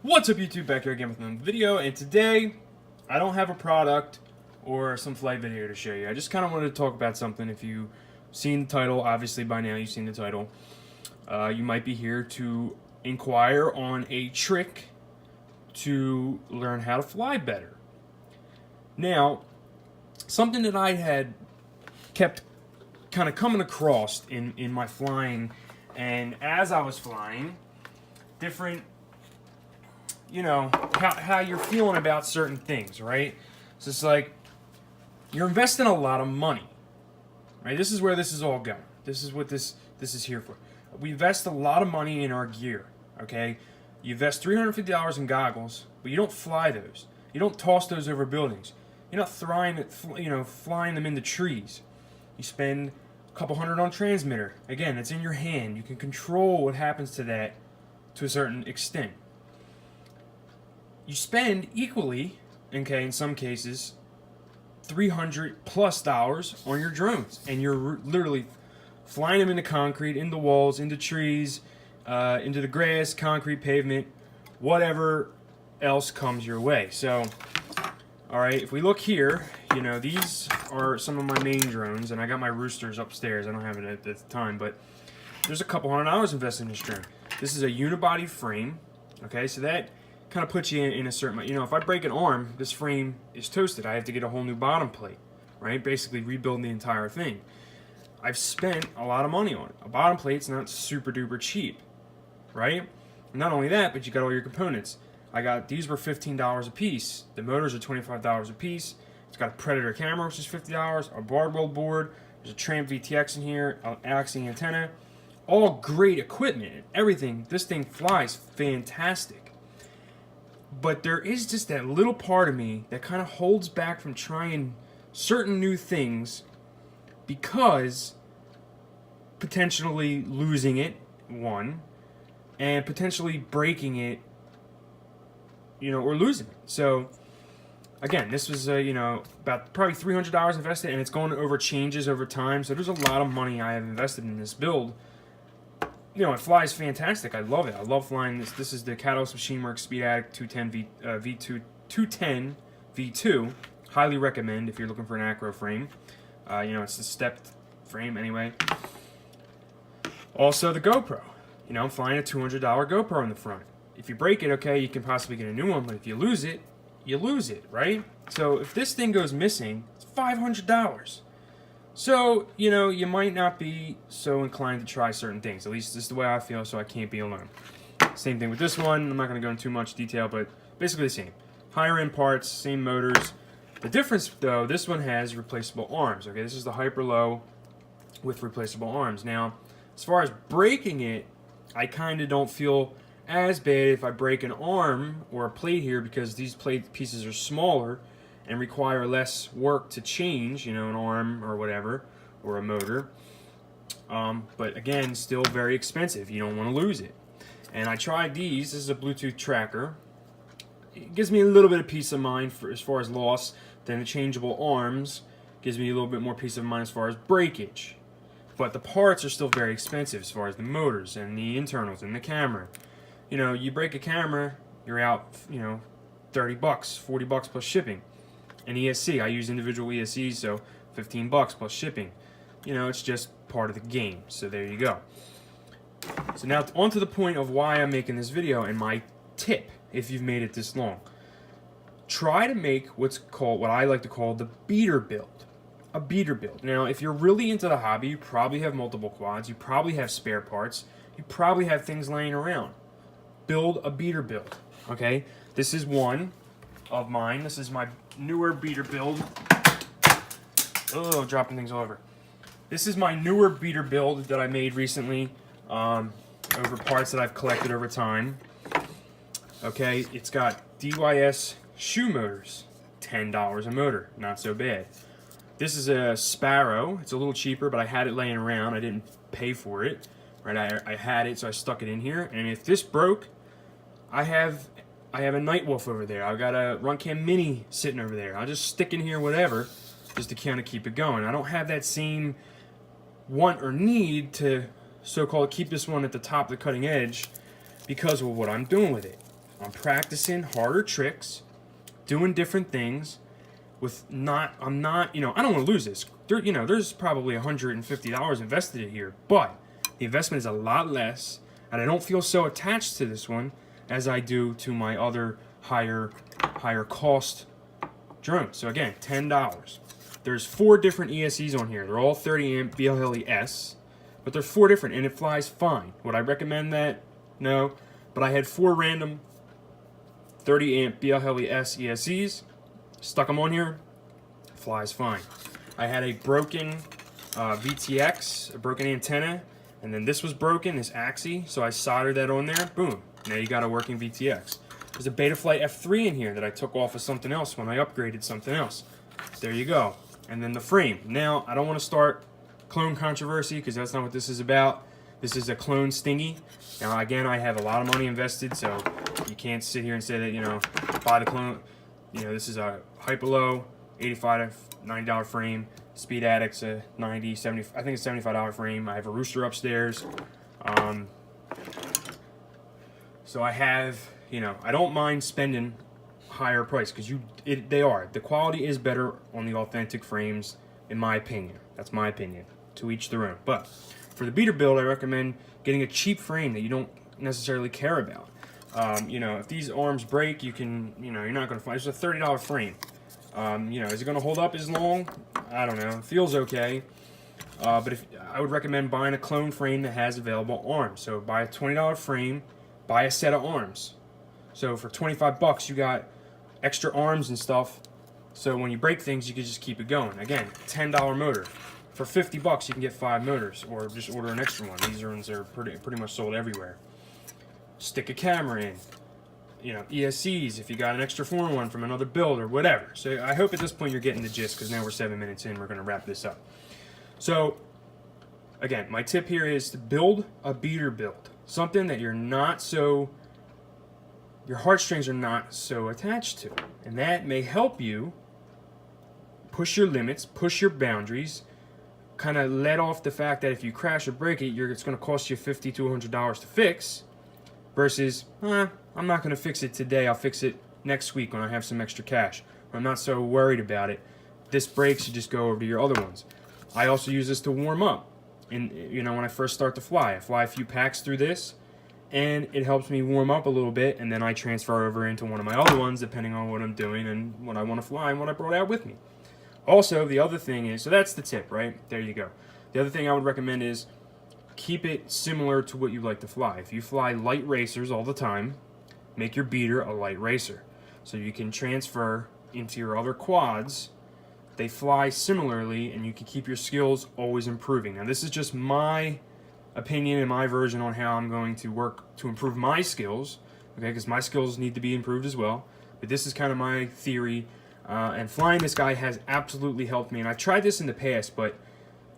What's up, YouTube? Back here again with another video, and today I don't have a product or some flight video to show you. I just kind of wanted to talk about something. If you've seen the title, obviously by now you've seen the title. You might be here to inquire on a trick to learn how to fly better. Now, something that I had kept kind of coming across in my flying, and as I was flying, different, you know, how you're feeling about certain things, right? So it's like, you're investing a lot of money, right? This is where this is all going. This is what this is here for. We invest a lot of money in our gear, okay? You invest $350 in goggles, but you don't fly those. You don't toss those over buildings. You're not flying them into trees. You spend a couple hundred on transmitter. Again, it's in your hand. You can control what happens to that to a certain extent. You spend equally, okay, in some cases, $300+ on your drones, and you're literally flying them into concrete, into walls, into trees, into the grass, concrete, pavement, whatever else comes your way. So, all right, if we look here, you know, these are some of my main drones, and I got my roosters upstairs. I don't have it at the time, but there's a couple $100 invested in this drone. This is a unibody frame, okay, so that kind of puts you in a certain, you know, if I break an arm, this frame is toasted. I have to get a whole new bottom plate, right? Basically rebuild the entire thing. I've spent a lot of money on it. A bottom plate's not super duper cheap, right? Not only that, but you got all your components. These were $15 a piece. The motors are $25 a piece. It's got a Predator camera, which is $50, a Bardwell board, there's a Tramp VTX in here, an Axie antenna. All great equipment, everything. This thing flies fantastic. But there is just that little part of me that kind of holds back from trying certain new things because potentially losing it, one, and potentially breaking it, you know, or losing it. So, again, this was, you know, about probably $300 invested, and it's going over changes over time. So there's a lot of money I have invested in this build. You know, it flies fantastic. I love it. I love flying this. This is the Catalyst Machine Works Speed Addict 210 V2. Highly recommend if you're looking for an acro frame. You know, it's the stepped frame anyway. Also, the GoPro. You know, I'm flying a $200 GoPro in the front. If you break it, okay, you can possibly get a new one, but if you lose it, you lose it, right? So if this thing goes missing, it's $500. So, you know, you might not be so inclined to try certain things. At least this is the way I feel, so I can't be alone. Same thing with this one. I'm not going to go into too much detail, but basically the same. Higher end parts, same motors. The difference, though, this one has replaceable arms. Okay, this is the Hyper Low with replaceable arms. Now, as far as breaking it, I kind of don't feel as bad if I break an arm or a plate here because these plate pieces are smaller and require less work to change, you know, an arm or whatever, or a motor. But again, still very expensive. You don't want to lose it. And I tried these. This is a Bluetooth tracker. It gives me a little bit of peace of mind as far as loss. Then the changeable arms gives me a little bit more peace of mind as far as breakage. But the parts are still very expensive as far as the motors and the internals and the camera. You know, you break a camera, you're out, you know, $30, $40 plus shipping. An ESC, I use individual ESCs, so $15 plus shipping. You know, it's just part of the game. So there you go. So now on to the point of why I'm making this video and my tip, if you've made it this long. Try to make what I like to call the beater build. A beater build. Now, if you're really into the hobby, you probably have multiple quads, you probably have spare parts, you probably have things laying around. Build a beater build, okay? This is one of mine. This is my newer beater build. Oh, dropping things all over. This is my newer beater build that I made recently over parts that I've collected over time. Okay, it's got DYS shoe motors, $10 a motor, not so bad. This is a Sparrow. It's a little cheaper, but I had it laying around. I didn't pay for it. Right, I had it, so I stuck it in here. And if this broke, I have a Nightwolf over there. I've got a Runcam Mini sitting over there. I'll just stick in here whatever, just to kind of keep it going. I don't have that same want or need to so-called keep this one at the top of the cutting edge because of what I'm doing with it. I'm practicing harder tricks, doing different things. I'm not, I don't want to lose this. There's probably $150 invested in here, but the investment is a lot less, and I don't feel so attached to this one as I do to my other higher cost drones. So again, $10. There's 4 different ESCs on here. They're all 30 amp BLHeli S, but there's 4 different, and it flies fine. Would I recommend that? No, but I had 4 random 30 amp BLHeli S ESCs. Stuck them on here, flies fine. I had a broken VTX, a broken antenna, and then this was broken, this axis, so I soldered that on there, boom. Now you got a working VTX. There's a Betaflight F3 in here that I took off of something else when I upgraded something else. There you go. And then the frame. Now, I don't want to start clone controversy because that's not what this is about. This is a clone Stingy. Now, again, I have a lot of money invested, so you can't sit here and say that, buy the clone. This is a Hyperlow, $85 to $90 frame. Speed Addict's a $90, $70, I think it's $75 frame. I have a Rooster upstairs. So I have, I don't mind spending higher price because the quality is better on the authentic frames, in my opinion. That's my opinion. To each their own. But for the beater build, I recommend getting a cheap frame that you don't necessarily care about. If these arms break, you can, you're not going to find. It's a $30 frame. Is it going to hold up as long? I don't know. It feels okay. But I would recommend buying a clone frame that has available arms. So buy a $20 frame, buy a set of arms. So for $25, you got extra arms and stuff. So when you break things, you can just keep it going. Again, $10 motor. For $50, you can get 5 motors, or just order an extra one. These ones are pretty much sold everywhere. Stick a camera in. ESCs, if you got an extra foreign one from another build or whatever. So I hope at this point you're getting the gist, because now we're 7 minutes in. We're going to wrap this up. So, again, my tip here is to build a beater build. Something that your heartstrings are not so attached to. And that may help you push your limits, push your boundaries, kind of let off the fact that if you crash or break it, it's going to cost you $50 to $100 to fix, versus, I'm not going to fix it today, I'll fix it next week when I have some extra cash. I'm not so worried about it. This breaks, you just go over to your other ones. I also use this to warm up. And when I first start to fly, I fly a few packs through this, and it helps me warm up a little bit, and then I transfer over into one of my other ones depending on what I'm doing and what I want to fly and what I brought out with me. Also, the other thing is, so that's the tip, right? There you go. The other thing I would recommend is keep it similar to what you like to fly. If you fly light racers all the time, make your beater a light racer. So you can transfer into your other quads. They fly similarly, and you can keep your skills always improving. Now, this is just my opinion and my version on how I'm going to work to improve my skills, okay, because my skills need to be improved as well. But this is kind of my theory, and flying this guy has absolutely helped me. And I tried this in the past, but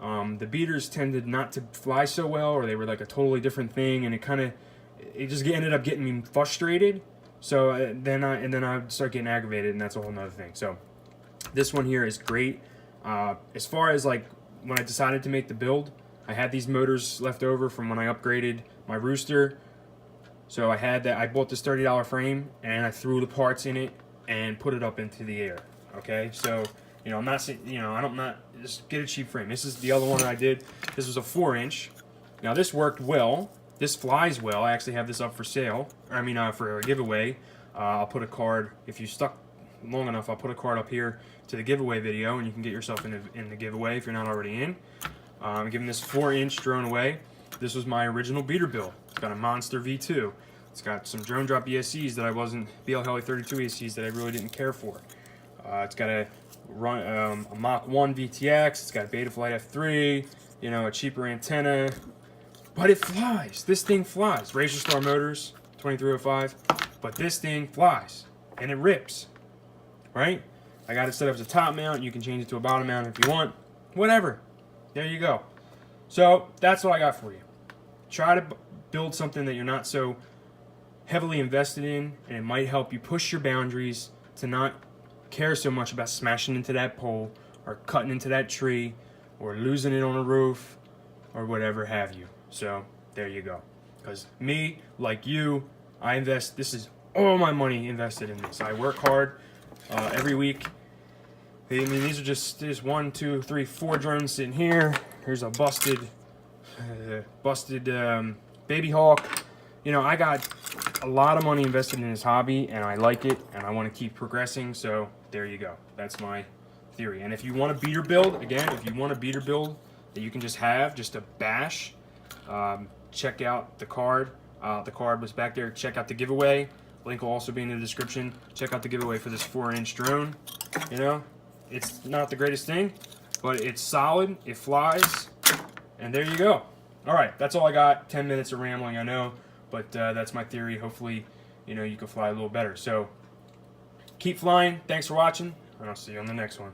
the beaters tended not to fly so well, or they were like a totally different thing, and it just ended up getting me frustrated. So then I would start getting aggravated, and that's a whole nother thing. So this one here is great. As far as like when I decided to make the build, I had these motors left over from when I upgraded my Rooster. So I had that. I bought this $30 frame, and I threw the parts in it and put it up into the air. Okay, so I'm not saying, I'm not just get a cheap frame. This is the other one I did. This was a 4-inch. Now this worked well. This flies well. I actually have this up for sale. For a giveaway. I'll put a card, if you stuck long enough, I'll put a card up here to the giveaway video, and you can get yourself in the giveaway if you're not already in. I'm giving this 4-inch drone away. This was my original beater build. It's got a Monster V2. It's got some drone drop ESCs that I wasn't, BLHeli 32 ESCs that I really didn't care for. It's got a Mach 1 VTX. It's got a Betaflight F3. A cheaper antenna. But it flies. This thing flies. Razor Star motors, 2305. But this thing flies. And it rips. Right? I got it set up as a top mount. You can change it to a bottom mount if you want. Whatever. There you go. So that's what I got for you. Try to build something that you're not so heavily invested in, and it might help you push your boundaries to not care so much about smashing into that pole or cutting into that tree or losing it on a roof or whatever have you. So there you go. Because me, like you, I invest. This is all my money invested in this. I work hard every week. I mean, these are just, there's 1, 2, 3, 4 drones sitting here. Here's a busted Baby Hawk. You know, I got a lot of money invested in this hobby, and I like it, and I want to keep progressing. So there you go. That's my theory. And if you want a beater build, again, if you want a beater build that you can just have, just a bash, check out the card. The card was back there. Check out the giveaway. Link will also be in the description. Check out the giveaway for this 4-inch drone. You know, it's not the greatest thing, but it's solid. It flies, and there you go. All right, that's all I got. 10 minutes of rambling, I know, but that's my theory. Hopefully, you know, you can fly a little better. So keep flying. Thanks for watching, and I'll see you on the next one.